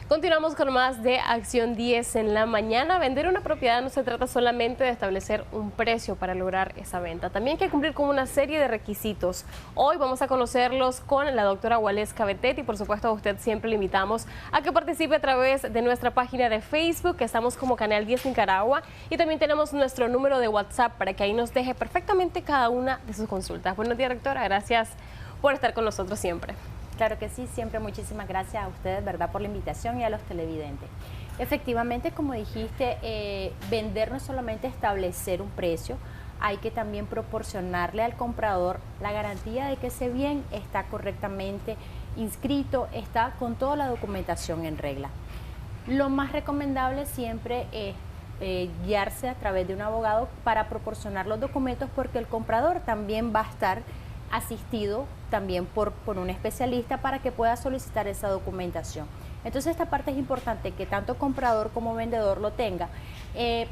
Continuamos con más de Acción 10 en la mañana. Vender una propiedad no se trata solamente de establecer un precio para lograr esa venta. También hay que cumplir con una serie de requisitos. Hoy vamos a conocerlos con la doctora Waleska Bettet y por supuesto a usted siempre le invitamos a que participe a través de nuestra página de Facebook, que estamos como Canal 10 Nicaragua, y también tenemos nuestro número de WhatsApp para que ahí nos deje perfectamente cada una de sus consultas. Buenos días, doctora. Gracias por estar con nosotros siempre. Claro que sí, siempre muchísimas gracias a ustedes, ¿verdad?, por la invitación y a los televidentes. Efectivamente, como dijiste, vender no es solamente establecer un precio, hay que también proporcionarle al comprador la garantía de que ese bien está correctamente inscrito, está con toda la documentación en regla. Lo más recomendable siempre es guiarse a través de un abogado para proporcionar los documentos, porque el comprador también va a estar asistido también por un especialista para que pueda solicitar esa documentación. Entonces esta parte es importante que tanto comprador como vendedor lo tenga,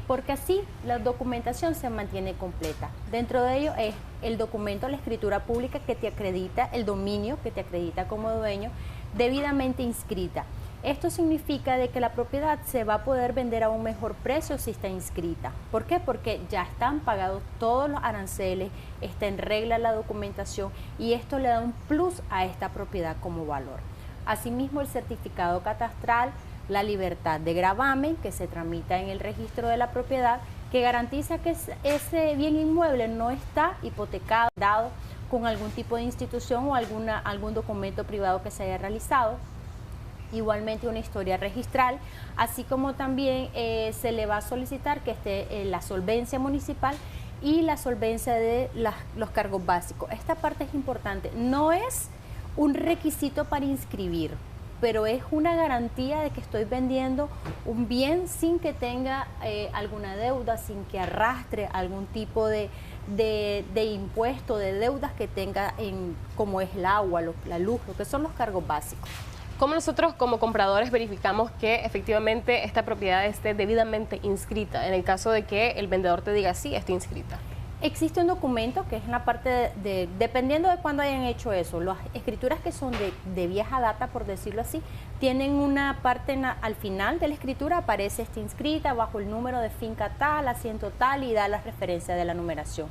porque así la documentación se mantiene completa. Dentro de ello es el documento, la escritura pública que te acredita, el dominio que te acredita como dueño, debidamente inscrita. Esto significa de que la propiedad se va a poder vender a un mejor precio si está inscrita. ¿Por qué? Porque ya están pagados todos los aranceles, está en regla la documentación y esto le da un plus a esta propiedad como valor. Asimismo, el certificado catastral, la libertad de gravamen que se tramita en el registro de la propiedad, que garantiza que ese bien inmueble no está hipotecado, dado con algún tipo de institución o algún documento privado que se haya realizado. Igualmente una historia registral, así como también se le va a solicitar que esté la solvencia municipal y la solvencia de los cargos básicos. Esta parte es importante, no es un requisito para inscribir, pero es una garantía de que estoy vendiendo un bien sin que tenga alguna deuda, sin que arrastre algún tipo de impuesto, de deudas que tenga, como es el agua, la luz, lo que son los cargos básicos. ¿Cómo nosotros como compradores verificamos que efectivamente esta propiedad esté debidamente inscrita en el caso de que el vendedor te diga sí, está inscrita? Existe un documento que es en la parte dependiendo de cuándo hayan hecho eso, las escrituras que son de vieja data, por decirlo así, tienen una parte al final de la escritura, aparece está inscrita bajo el número de finca tal, asiento tal, y da la referencia de la numeración.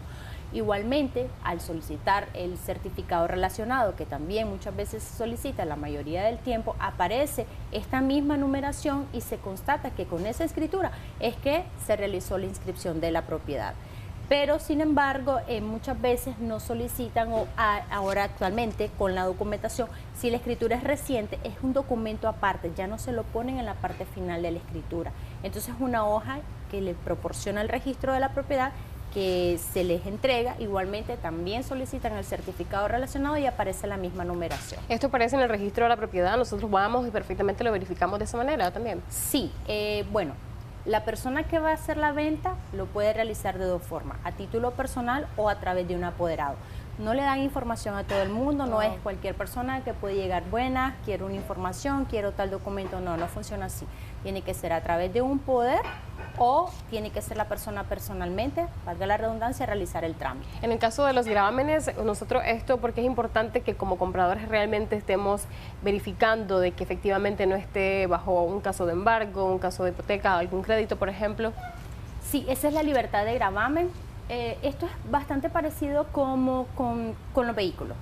Igualmente, al solicitar el certificado relacionado, que también muchas veces se solicita, la mayoría del tiempo, aparece esta misma numeración y se constata que con esa escritura es que se realizó la inscripción de la propiedad. Pero, sin embargo, muchas veces no solicitan, ahora actualmente con la documentación, si la escritura es reciente, es un documento aparte, ya no se lo ponen en la parte final de la escritura. Entonces, una hoja que le proporciona el registro de la propiedad, que se les entrega, igualmente también solicitan el certificado relacionado y aparece la misma numeración. ¿Esto aparece en el registro de la propiedad? ¿Nosotros vamos y perfectamente lo verificamos de esa manera también? Sí, bueno, la persona que va a hacer la venta lo puede realizar de dos formas, a título personal o a través de un apoderado. No le dan información a todo el mundo, no es cualquier persona que puede llegar, buena, quiero una información, quiero tal documento, no funciona así. Tiene que ser a través de un poder o tiene que ser la persona personalmente, valga la redundancia, realizar el trámite. En el caso de los gravámenes, nosotros porque es importante que como compradores realmente estemos verificando de que efectivamente no esté bajo un caso de embargo, un caso de hipoteca, algún crédito, por ejemplo. Sí, esa es la libertad de gravamen. Esto es bastante parecido como con los vehículos.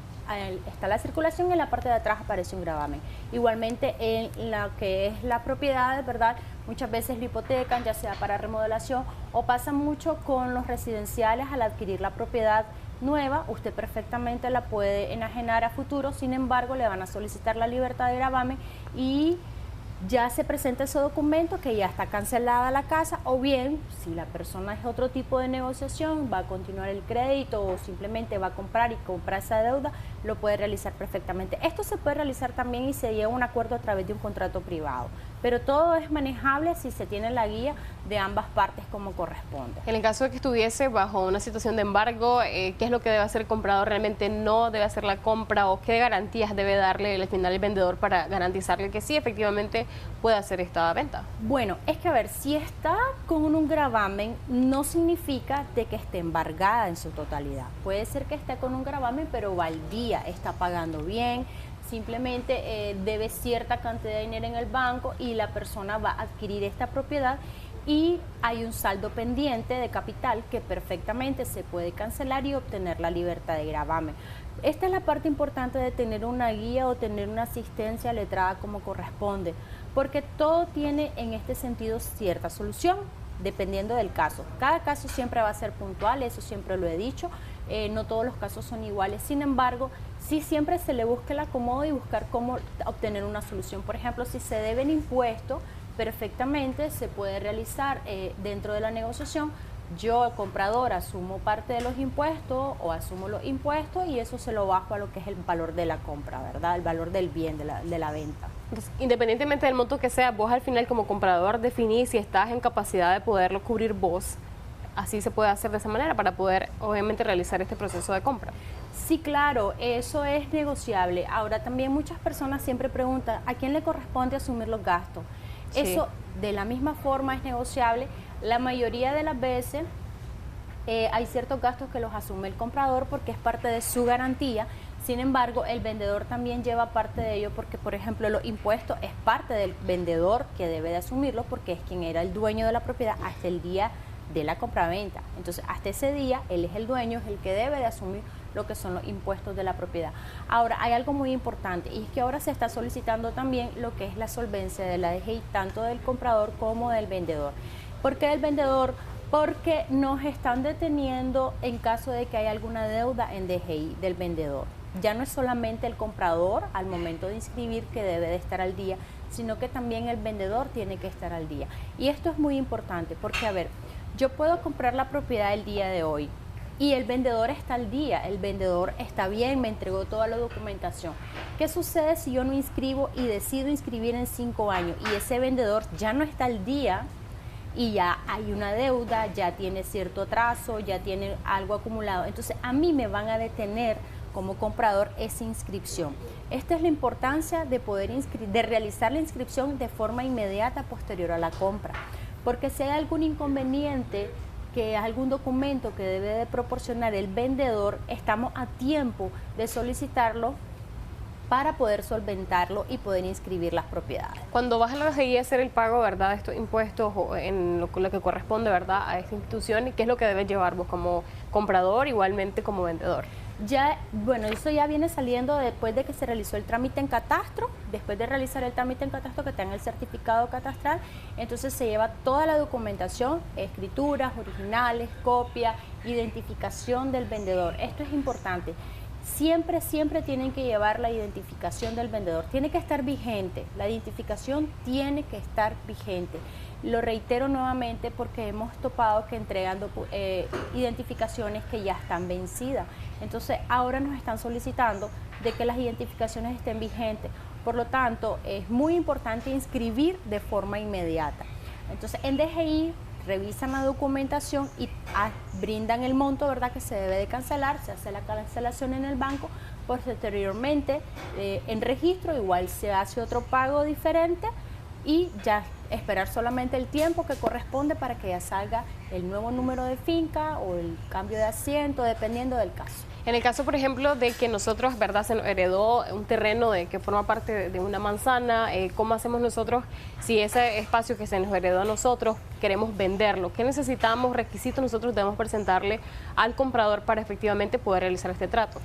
Está la circulación y en la parte de atrás aparece un gravamen. Igualmente en la que es la propiedad, ¿verdad? Muchas veces lo hipotecan, ya sea para remodelación o pasa mucho con los residenciales. Al adquirir la propiedad nueva, usted perfectamente la puede enajenar a futuro, sin embargo le van a solicitar la libertad de gravamen y ya se presenta ese documento que ya está cancelada la casa, o bien si la persona es otro tipo de negociación, va a continuar el crédito o simplemente va a comprar y comprar esa deuda, lo puede realizar perfectamente. Esto se puede realizar también y se llega a un acuerdo a través de un contrato privado, pero todo es manejable si se tiene la guía de ambas partes como corresponde. En el caso de que estuviese bajo una situación de embargo, ¿qué es lo que debe hacer el comprador? ¿Realmente no debe hacer la compra o qué garantías debe darle al final el vendedor para garantizarle que sí, efectivamente puede hacer esta venta? Bueno, es que a ver, si está con un gravamen, no significa de que esté embargada en su totalidad. Puede ser que esté con un gravamen, pero va al día, está pagando bien, simplemente debe cierta cantidad de dinero en el banco y la persona va a adquirir esta propiedad y hay un saldo pendiente de capital que perfectamente se puede cancelar y obtener la libertad de gravamen. Esta es la parte importante de tener una guía o tener una asistencia letrada como corresponde, porque todo tiene en este sentido cierta solución, dependiendo del caso. Cada caso siempre va a ser puntual, eso siempre lo he dicho, no todos los casos son iguales, sin embargo, sí siempre se le busca el acomodo y buscar cómo obtener una solución. Por ejemplo, si se deben impuestos, perfectamente se puede realizar dentro de la negociación. Yo, el comprador, asumo parte de los impuestos o asumo los impuestos y eso se lo bajo a lo que es el valor de la compra, ¿verdad? El valor del bien, de la venta. Entonces, independientemente del monto que sea, vos al final como comprador definís si estás en capacidad de poderlo cubrir vos. Así se puede hacer de esa manera para poder, obviamente, realizar este proceso de compra. Sí, claro, eso es negociable. Ahora también muchas personas siempre preguntan, ¿a quién le corresponde asumir los gastos? Sí. Eso de la misma forma es negociable. La mayoría de las veces hay ciertos gastos que los asume el comprador porque es parte de su garantía. Sin embargo, el vendedor también lleva parte de ello porque, por ejemplo, los impuestos es parte del vendedor que debe de asumirlos porque es quien era el dueño de la propiedad hasta el día de la compraventa. Entonces, hasta ese día, él es el dueño, es el que debe de asumir lo que son los impuestos de la propiedad. Ahora, hay algo muy importante y es que ahora se está solicitando también lo que es la solvencia de la DGI, tanto del comprador como del vendedor. ¿Por qué del vendedor? Porque nos están deteniendo en caso de que haya alguna deuda en DGI del vendedor. Ya no es solamente el comprador al momento de inscribir que debe de estar al día, sino que también el vendedor tiene que estar al día. Y esto es muy importante porque, a ver, yo puedo comprar la propiedad el día de hoy y el vendedor está al día, el vendedor está bien, me entregó toda la documentación. ¿Qué sucede si yo no inscribo y decido inscribir en 5 años y ese vendedor ya no está al día y ya hay una deuda, ya tiene cierto atraso, ya tiene algo acumulado? Entonces a mí me van a detener como comprador esa inscripción. Esta es la importancia de poder de realizar la inscripción de forma inmediata posterior a la compra, porque si hay algún inconveniente, que es algún documento que debe de proporcionar el vendedor, estamos a tiempo de solicitarlo para poder solventarlo y poder inscribir las propiedades. Cuando vas a la DGI a hacer el pago, ¿verdad?, de estos impuestos o en lo que corresponde, ¿verdad?, a esta institución, ¿qué es lo que debes llevar vos como comprador, igualmente como vendedor? Ya, bueno, eso ya viene saliendo después de que se realizó el trámite en catastro, después de realizar el trámite en catastro que tenga el certificado catastral, entonces se lleva toda la documentación, escrituras, originales, copia, identificación del vendedor. Esto es importante. Siempre tienen que llevar la identificación del vendedor. Tiene que estar vigente, la identificación tiene que estar vigente. Lo reitero nuevamente porque hemos topado que entregan identificaciones que ya están vencidas. Entonces ahora nos están solicitando de que las identificaciones estén vigentes. Por lo tanto, es muy importante inscribir de forma inmediata. Entonces en DGI revisan la documentación y brindan el monto, ¿verdad?, que se debe de cancelar, se hace la cancelación en el banco, posteriormente en registro igual se hace otro pago diferente y ya esperar solamente el tiempo que corresponde para que ya salga el nuevo número de finca o el cambio de asiento, dependiendo del caso. En el caso, por ejemplo, de que nosotros, ¿verdad?, se nos heredó un terreno que forma parte de una manzana, ¿cómo hacemos nosotros si ese espacio que se nos heredó a nosotros queremos venderlo? ¿Qué necesitamos, requisitos nosotros debemos presentarle al comprador para efectivamente poder realizar este trato?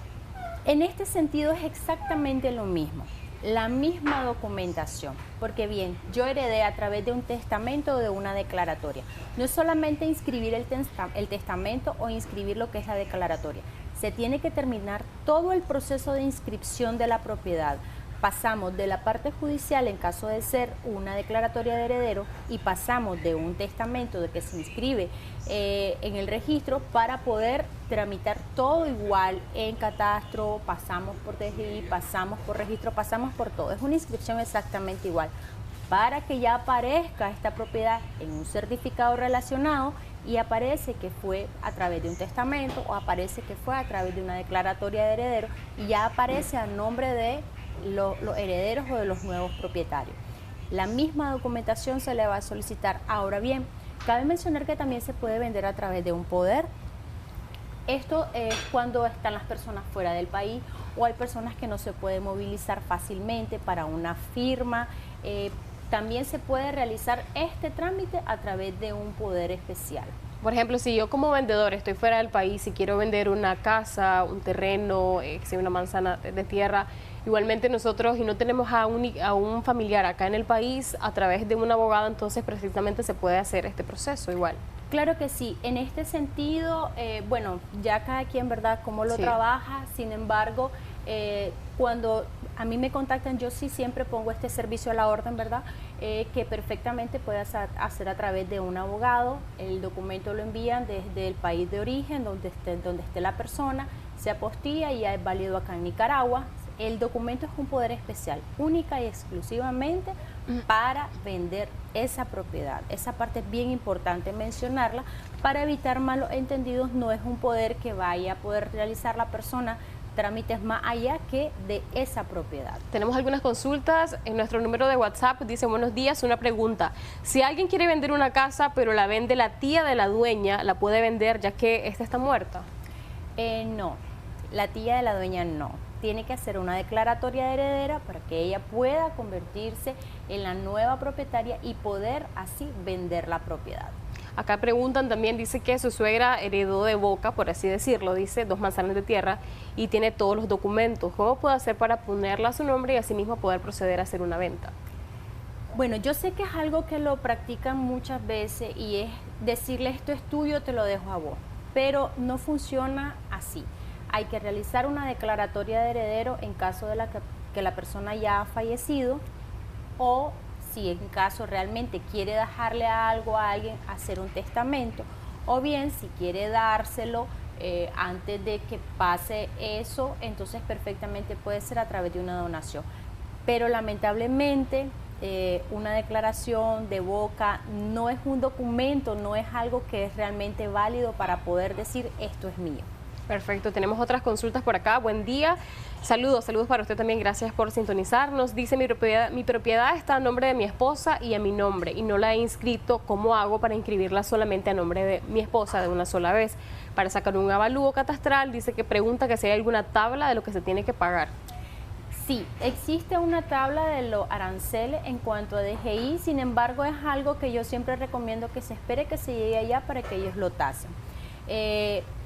En este sentido es exactamente lo mismo. La misma documentación, porque bien, yo heredé a través de un testamento o de una declaratoria. No es solamente inscribir el testamento o inscribir lo que es la declaratoria. Se tiene que terminar todo el proceso de inscripción de la propiedad. Pasamos de la parte judicial en caso de ser una declaratoria de heredero y pasamos de un testamento de que se inscribe en el registro para poder tramitar todo igual en catastro, pasamos por DGI, pasamos por registro, pasamos por todo. Es una inscripción exactamente igual para que ya aparezca esta propiedad en un certificado relacionado y aparece que fue a través de un testamento o aparece que fue a través de una declaratoria de heredero y ya aparece a nombre de los herederos o de los nuevos propietarios. La misma documentación se le va a solicitar. Ahora bien, cabe mencionar que también se puede vender a través de un poder. Esto es cuando están las personas fuera del país o hay personas que no se pueden movilizar fácilmente para una firma. También se puede realizar este trámite a través de un poder especial. Por ejemplo, si yo como vendedor estoy fuera del país y quiero vender una casa, un terreno, una manzana de tierra, igualmente nosotros, y no tenemos a un familiar acá en el país, a través de un abogado, entonces precisamente se puede hacer este proceso igual. Claro que sí, en este sentido, bueno, ya cada quien, ¿verdad?, cómo lo trabaja. Sin embargo, cuando a mí me contactan, yo sí siempre pongo este servicio a la orden, ¿verdad?, que perfectamente puede hacer a través de un abogado. El documento lo envían desde el país de origen, donde esté la persona, se apostilla y ya es válido acá en Nicaragua. El documento es un poder especial, única y exclusivamente para vender esa propiedad. Esa parte es bien importante mencionarla para evitar malos entendidos. No es un poder que vaya a poder realizar la persona trámites más allá que de esa propiedad. Tenemos algunas consultas en nuestro número de WhatsApp. Dice: buenos días, una pregunta. Si alguien quiere vender una casa pero la vende la tía de la dueña, ¿la puede vender ya que esta está muerta? No, la tía de la dueña no. Tiene que hacer una declaratoria de heredera para que ella pueda convertirse en la nueva propietaria y poder así vender la propiedad. Acá preguntan también, dice que su suegra heredó de boca, por así decirlo, dice 2 manzanas de tierra y tiene todos los documentos. ¿Cómo puede hacer para ponerla a su nombre y así mismo poder proceder a hacer una venta? Bueno, yo sé que es algo que lo practican muchas veces y es decirle: esto es tuyo, te lo dejo a vos, pero no funciona así. Hay que realizar una declaratoria de heredero en caso de que la persona ya ha fallecido, o si en caso realmente quiere dejarle algo a alguien, hacer un testamento, o bien si quiere dárselo antes de que pase eso, entonces perfectamente puede ser a través de una donación. Pero lamentablemente una declaración de boca no es un documento, no es algo que es realmente válido para poder decir esto es mío. Perfecto, tenemos otras consultas por acá. Buen día, saludos para usted también, gracias por sintonizarnos. Dice: mi propiedad está a nombre de mi esposa y a mi nombre y no la he inscrito. ¿Cómo hago para inscribirla solamente a nombre de mi esposa de una sola vez? Para sacar un avalúo catastral, dice que pregunta que si hay alguna tabla de lo que se tiene que pagar. Sí, existe una tabla de los aranceles en cuanto a DGI, sin embargo es algo que yo siempre recomiendo que se espere que se llegue allá para que ellos lo tasen.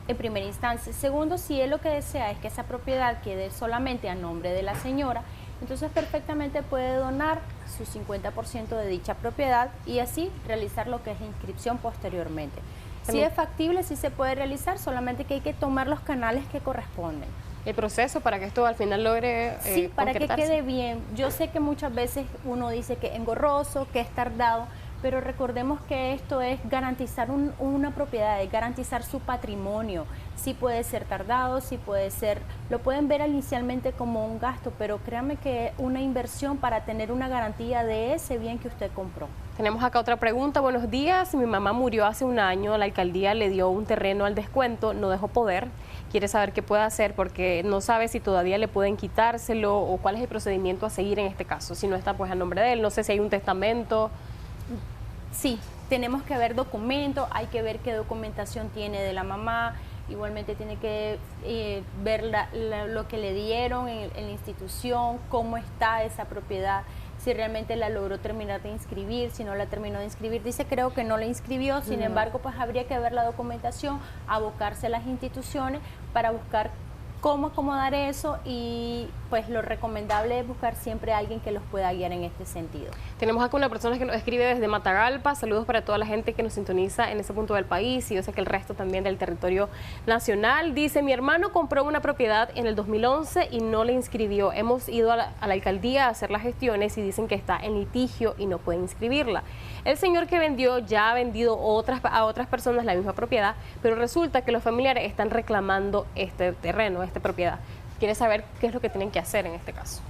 En primera instancia. Segundo, si él lo que desea es que esa propiedad quede solamente a nombre de la señora, entonces perfectamente puede donar su 50% de dicha propiedad y así realizar lo que es la inscripción posteriormente. Si es factible, sí se puede realizar, solamente que hay que tomar los canales que corresponden. El proceso para que esto al final logre sí, para que quede bien. Yo sé que muchas veces uno dice que es engorroso, que es tardado, pero recordemos que esto es garantizar una propiedad, es garantizar su patrimonio. Sí puede ser tardado, sí puede ser, lo pueden ver inicialmente como un gasto, pero créanme que es una inversión para tener una garantía de ese bien que usted compró. Tenemos acá otra pregunta. Buenos días, mi mamá murió hace un año, la alcaldía le dio un terreno al descuento, no dejó poder. Quiere saber qué puede hacer porque no sabe si todavía le pueden quitárselo o cuál es el procedimiento a seguir en este caso, si no está pues a nombre de él, no sé si hay un testamento. Sí, tenemos que ver documentos, hay que ver qué documentación tiene de la mamá, igualmente tiene que ver lo que le dieron en la institución, cómo está esa propiedad, si realmente la logró terminar de inscribir, si no la terminó de inscribir. Dice creo que no la inscribió, sin embargo pues habría que ver la documentación, abocarse a las instituciones para buscar cómo acomodar eso y pues lo recomendable es buscar siempre a alguien que los pueda guiar en este sentido. Tenemos acá una persona que nos escribe desde Matagalpa. Saludos para toda la gente que nos sintoniza en ese punto del país y yo sé que el resto también del territorio nacional. Dice: mi hermano compró una propiedad en el 2011 y no la inscribió. Hemos ido a la alcaldía a hacer las gestiones y dicen que está en litigio y no puede inscribirla. El señor que vendió ya ha vendido a otras personas la misma propiedad, pero resulta que los familiares están reclamando este terreno, esta propiedad. Quiere saber qué es lo que tienen que hacer en este caso.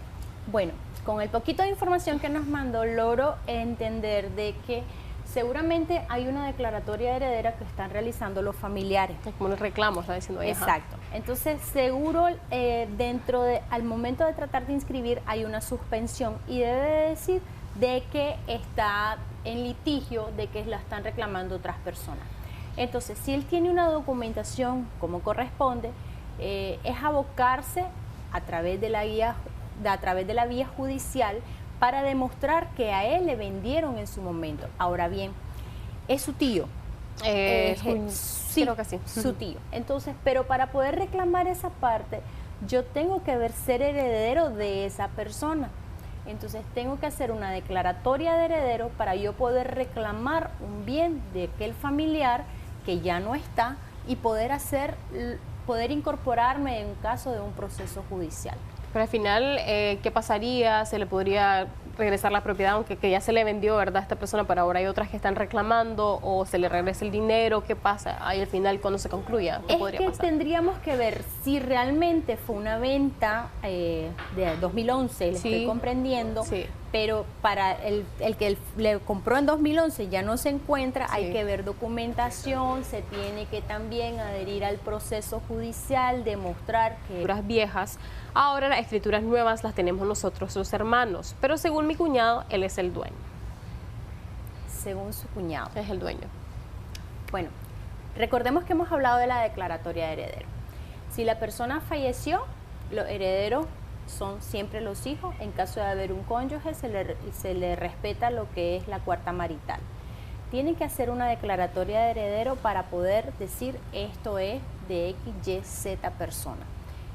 Bueno, con el poquito de información que nos mandó, logro entender de que seguramente hay una declaratoria heredera que están realizando los familiares. Es como un reclamo, está diciendo ella. Exacto. Entonces, seguro al momento de tratar de inscribir hay una suspensión y debe de decir de que está en litigio, de que la están reclamando otras personas. Entonces, si él tiene una documentación como corresponde, es abocarse a través de la vía judicial para demostrar que a él le vendieron en su momento. Ahora bien, es su tío. Sí, creo que sí. Su tío. Entonces, pero para poder reclamar esa parte, yo tengo que ser heredero de esa persona. Entonces, tengo que hacer una declaratoria de heredero para yo poder reclamar un bien de aquel familiar que ya no está y poder incorporarme en caso de un proceso judicial. Pero al final, ¿qué pasaría? ¿Se le podría regresar la propiedad, aunque que ya se le vendió, ¿verdad?, a esta persona, pero ahora hay otras que están reclamando, o se le regresa el dinero? ¿Qué pasa ahí al final cuando se concluya? ¿Qué podría pasar? Tendríamos que ver si realmente fue una venta de 2011, le estoy comprendiendo, pero para el que le compró en 2011 ya no se encuentra, hay que ver documentación, se tiene que también adherir al proceso judicial, demostrar que... Escrituras viejas, ahora las escrituras nuevas las tenemos nosotros los hermanos, pero según mi cuñado, él es el dueño. Según su cuñado. Es el dueño. Bueno, recordemos que hemos hablado de la declaratoria de heredero. Si la persona falleció, los herederos son siempre los hijos. En caso de haber un cónyuge, se le respeta lo que es la cuarta marital. Tienen que hacer una declaratoria de heredero para poder decir esto es de X, Y, Z persona.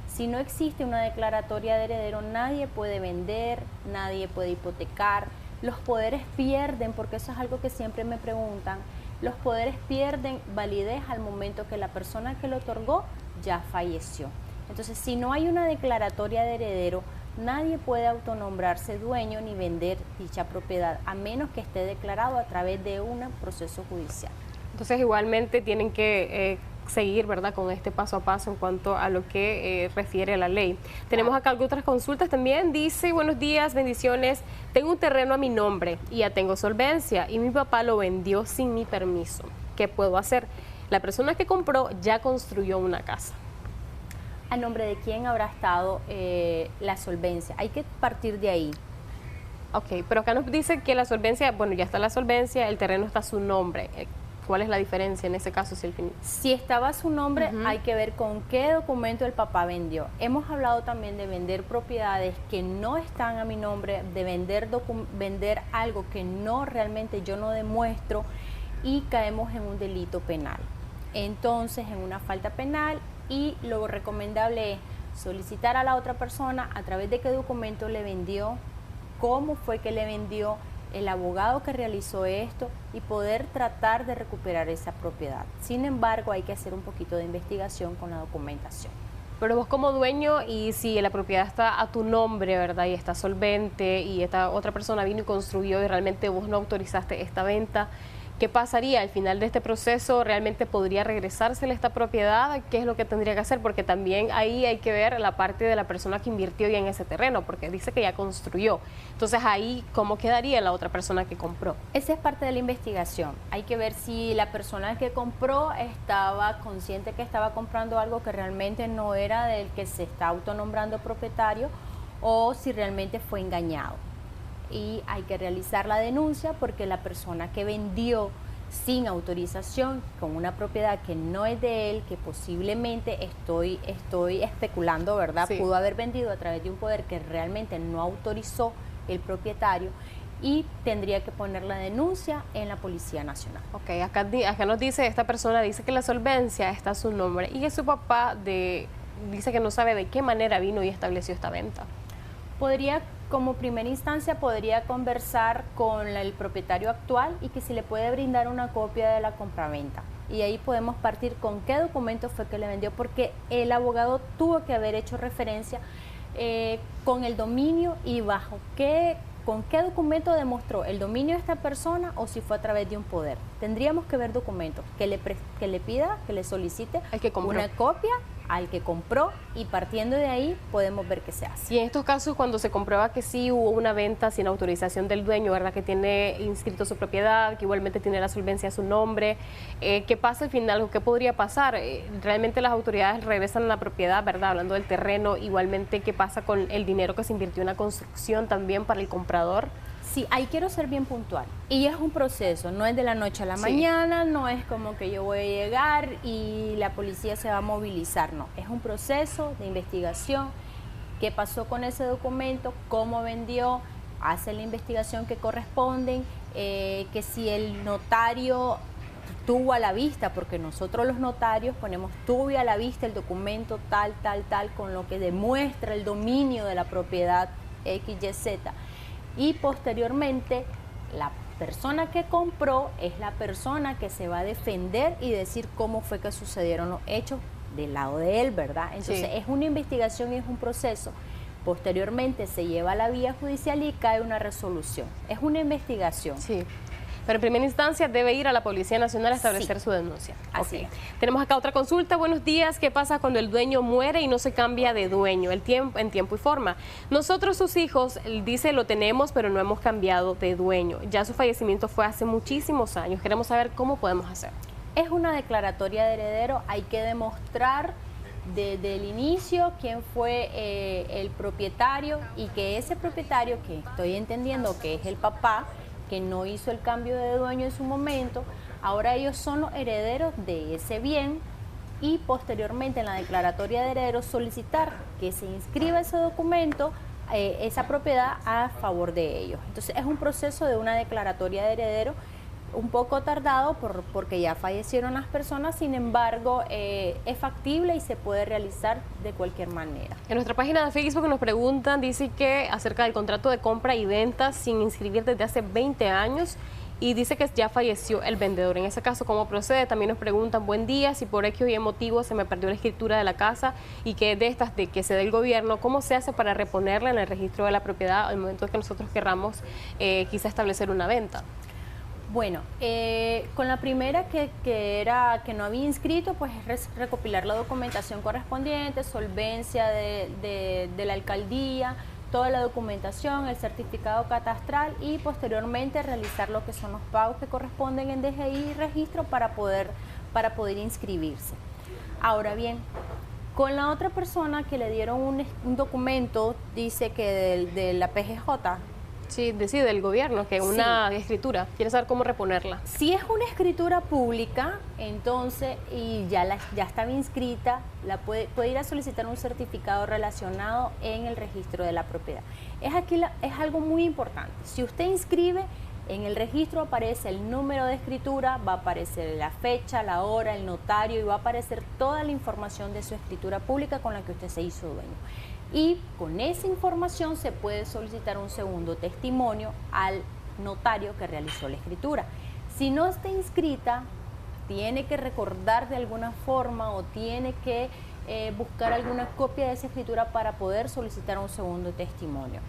Si no existe una declaratoria de heredero, nadie puede vender, nadie puede hipotecar. Los poderes pierden, porque eso es algo que siempre me preguntan, los poderes pierden validez al momento que la persona que lo otorgó ya falleció. Entonces, si no hay una declaratoria de heredero, nadie puede autonombrarse dueño ni vender dicha propiedad, a menos que esté declarado a través de un proceso judicial. Entonces, igualmente tienen que seguir, ¿verdad?, con este paso a paso en cuanto a lo que refiere a la ley. Tenemos acá otras consultas también. Dice: buenos días, bendiciones. Tengo un terreno a mi nombre y ya tengo solvencia, y mi papá lo vendió sin mi permiso. ¿Qué puedo hacer? La persona que compró ya construyó una casa. ¿A nombre de quién habrá estado la solvencia? Hay que partir de ahí. Ok, pero acá nos dice que la solvencia, bueno, ya está la solvencia, el terreno está a su nombre. ¿Cuál es la diferencia en ese caso? Si estaba a su nombre, hay que ver con qué documento el papá vendió. Hemos hablado también de vender propiedades que no están a mi nombre, de vender algo que no realmente yo no demuestro, y caemos en un delito penal. Entonces, en una falta penal, y lo recomendable es solicitar a la otra persona a través de qué documento le vendió, cómo fue que le vendió, el abogado que realizó esto, y poder tratar de recuperar esa propiedad. Sin embargo, hay que hacer un poquito de investigación con la documentación. Pero vos como dueño, y si la propiedad está a tu nombre, ¿verdad?, y está solvente, y esta otra persona vino y construyó y realmente vos no autorizaste esta venta, ¿qué pasaría al final de este proceso? ¿Realmente podría regresársele esta propiedad? ¿Qué es lo que tendría que hacer? Porque también ahí hay que ver la parte de la persona que invirtió ya en ese terreno, porque dice que ya construyó. Entonces ahí, ¿cómo quedaría la otra persona que compró? Esa es parte de la investigación. Hay que ver si la persona que compró estaba consciente que estaba comprando algo que realmente no era del que se está autonombrando propietario, o si realmente fue engañado. Y hay que realizar la denuncia, porque la persona que vendió sin autorización con una propiedad que no es de él, que posiblemente estoy especulando, ¿verdad? Sí. Pudo haber vendido a través de un poder que realmente no autorizó el propietario, y tendría que poner la denuncia en la Policía Nacional. Ok, acá nos dice, esta persona dice que la solvencia está a su nombre y que su papá dice que no sabe de qué manera vino y estableció esta venta. Como primera instancia, podría conversar con el propietario actual, y que si le puede brindar una copia de la compraventa. Y ahí podemos partir con qué documento fue que le vendió, porque el abogado tuvo que haber hecho referencia con el dominio y con qué documento demostró el dominio de esta persona, o si fue a través de un poder. Tendríamos que ver documentos que le pida, que le solicite una copia al que compró, y partiendo de ahí podemos ver qué se hace. Y en estos casos, cuando se comprueba que sí hubo una venta sin autorización del dueño, ¿verdad?, que tiene inscrito su propiedad, que igualmente tiene la solvencia a su nombre, ¿qué pasa al final? ¿Qué podría pasar? ¿Realmente las autoridades regresan a la propiedad, verdad? Hablando del terreno, igualmente, ¿qué pasa con el dinero que se invirtió en la construcción también para el comprador? Sí, ahí quiero ser bien puntual. Y es un proceso, no es de la noche a la mañana, no es como que yo voy a llegar y la policía se va a movilizar, no. Es un proceso de investigación. ¿Qué pasó con ese documento? ¿Cómo vendió? Hace la investigación que corresponden, que si el notario tuvo a la vista, porque nosotros los notarios ponemos tuve a la vista el documento tal, con lo que demuestra el dominio de la propiedad XYZ. Y posteriormente la persona que compró es la persona que se va a defender y decir cómo fue que sucedieron los hechos del lado de él, ¿verdad? Entonces es una investigación y es un proceso. Posteriormente se lleva a la vía judicial y cae una resolución. Es una investigación. Sí. Pero en primera instancia debe ir a la Policía Nacional a establecer su denuncia. Así es. Tenemos acá otra consulta. Buenos días. ¿Qué pasa cuando el dueño muere y no se cambia de dueño en tiempo y forma? Nosotros, sus hijos, dice, lo tenemos, pero no hemos cambiado de dueño. Ya su fallecimiento fue hace muchísimos años. Queremos saber cómo podemos hacer. Es una declaratoria de heredero. Hay que demostrar desde el inicio quién fue el propietario y que ese propietario, que estoy entendiendo que es el papá, que no hizo el cambio de dueño en su momento, ahora ellos son los herederos de ese bien y posteriormente en la declaratoria de herederos solicitar que se inscriba ese documento, esa propiedad a favor de ellos. Entonces es un proceso de una declaratoria de heredero un poco tardado porque ya fallecieron las personas, sin embargo es factible y se puede realizar de cualquier manera. En nuestra página de Facebook nos preguntan, dice que acerca del contrato de compra y venta sin inscribir desde hace 20 años y dice que ya falleció el vendedor. En ese caso, ¿cómo procede? También nos preguntan, buen día, si por X o Y motivo se me perdió la escritura de la casa y que es de estas de que se dé el gobierno, ¿cómo se hace para reponerla en el registro de la propiedad al momento que nosotros querramos quizá establecer una venta? Bueno, con la primera que no había inscrito, pues es recopilar la documentación correspondiente, solvencia de la alcaldía, toda la documentación, el certificado catastral y posteriormente realizar lo que son los pagos que corresponden en DGI y registro para poder inscribirse. Ahora bien, con la otra persona que le dieron un documento, dice que de la PGJ. Sí, decide el gobierno que una escritura, quiere saber cómo reponerla. Si es una escritura pública, entonces, y ya estaba inscrita, puede ir a solicitar un certificado relacionado en el registro de la propiedad. Es algo muy importante. Si usted inscribe, en el registro aparece el número de escritura, va a aparecer la fecha, la hora, el notario y va a aparecer toda la información de su escritura pública con la que usted se hizo dueño. Y con esa información se puede solicitar un segundo testimonio al notario que realizó la escritura. Si no está inscrita, tiene que recordar de alguna forma o tiene que buscar alguna copia de esa escritura para poder solicitar un segundo testimonio.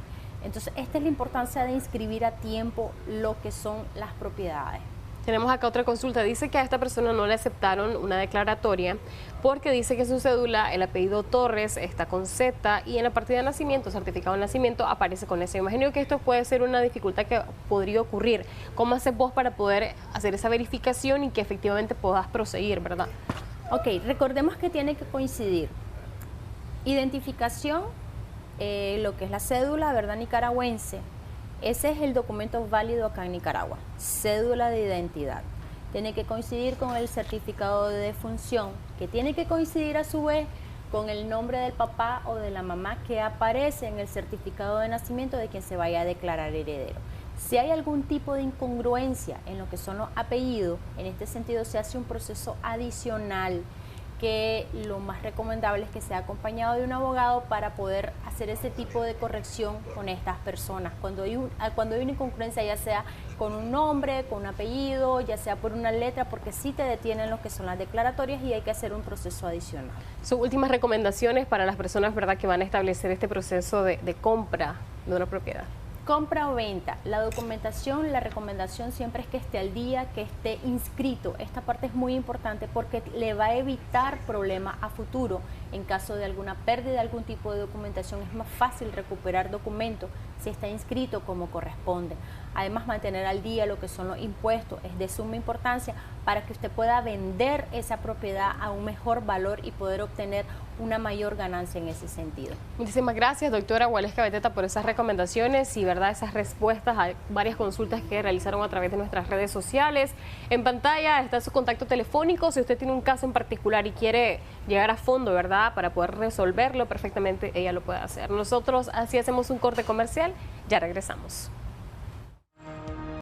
Entonces, esta es la importancia de inscribir a tiempo lo que son las propiedades. Tenemos acá otra consulta. Dice que a esta persona no le aceptaron una declaratoria porque dice que su cédula, el apellido Torres, está con Z y en la partida de nacimiento, certificado de nacimiento, aparece con S. Imagino que esto puede ser una dificultad que podría ocurrir. ¿Cómo haces vos para poder hacer esa verificación y que efectivamente puedas proseguir, verdad? Ok, recordemos que tiene que coincidir identificación, lo que es la cédula, ¿verdad?, nicaragüense. Ese es el documento válido acá en Nicaragua, cédula de identidad. Tiene que coincidir con el certificado de defunción, que tiene que coincidir a su vez con el nombre del papá o de la mamá que aparece en el certificado de nacimiento de quien se vaya a declarar heredero. Si hay algún tipo de incongruencia en lo que son los apellidos, en este sentido se hace un proceso adicional que lo más recomendable es que sea acompañado de un abogado para poder hacer ese tipo de corrección con estas personas. Cuando hay una incongruencia, ya sea con un nombre, con un apellido, ya sea por una letra, porque sí te detienen lo que son las declaratorias y hay que hacer un proceso adicional. Sus últimas recomendaciones para las personas, ¿verdad?, que van a establecer este proceso de compra de una propiedad. Compra o venta, la documentación, la recomendación siempre es que esté al día, que esté inscrito. Esta parte es muy importante porque le va a evitar problemas a futuro. En caso de alguna pérdida de algún tipo de documentación, es más fácil recuperar documentos si está inscrito como corresponde. Además, mantener al día lo que son los impuestos es de suma importancia para que usted pueda vender esa propiedad a un mejor valor y poder obtener una mayor ganancia en ese sentido. Muchísimas gracias, doctora Waleska Beteta, por esas recomendaciones y esas respuestas a varias consultas que realizaron a través de nuestras redes sociales. En pantalla está su contacto telefónico. Si usted tiene un caso en particular y quiere llegar a fondo, ¿verdad?, para poder resolverlo perfectamente, ella lo puede hacer. Nosotros así hacemos un corte comercial, ya regresamos.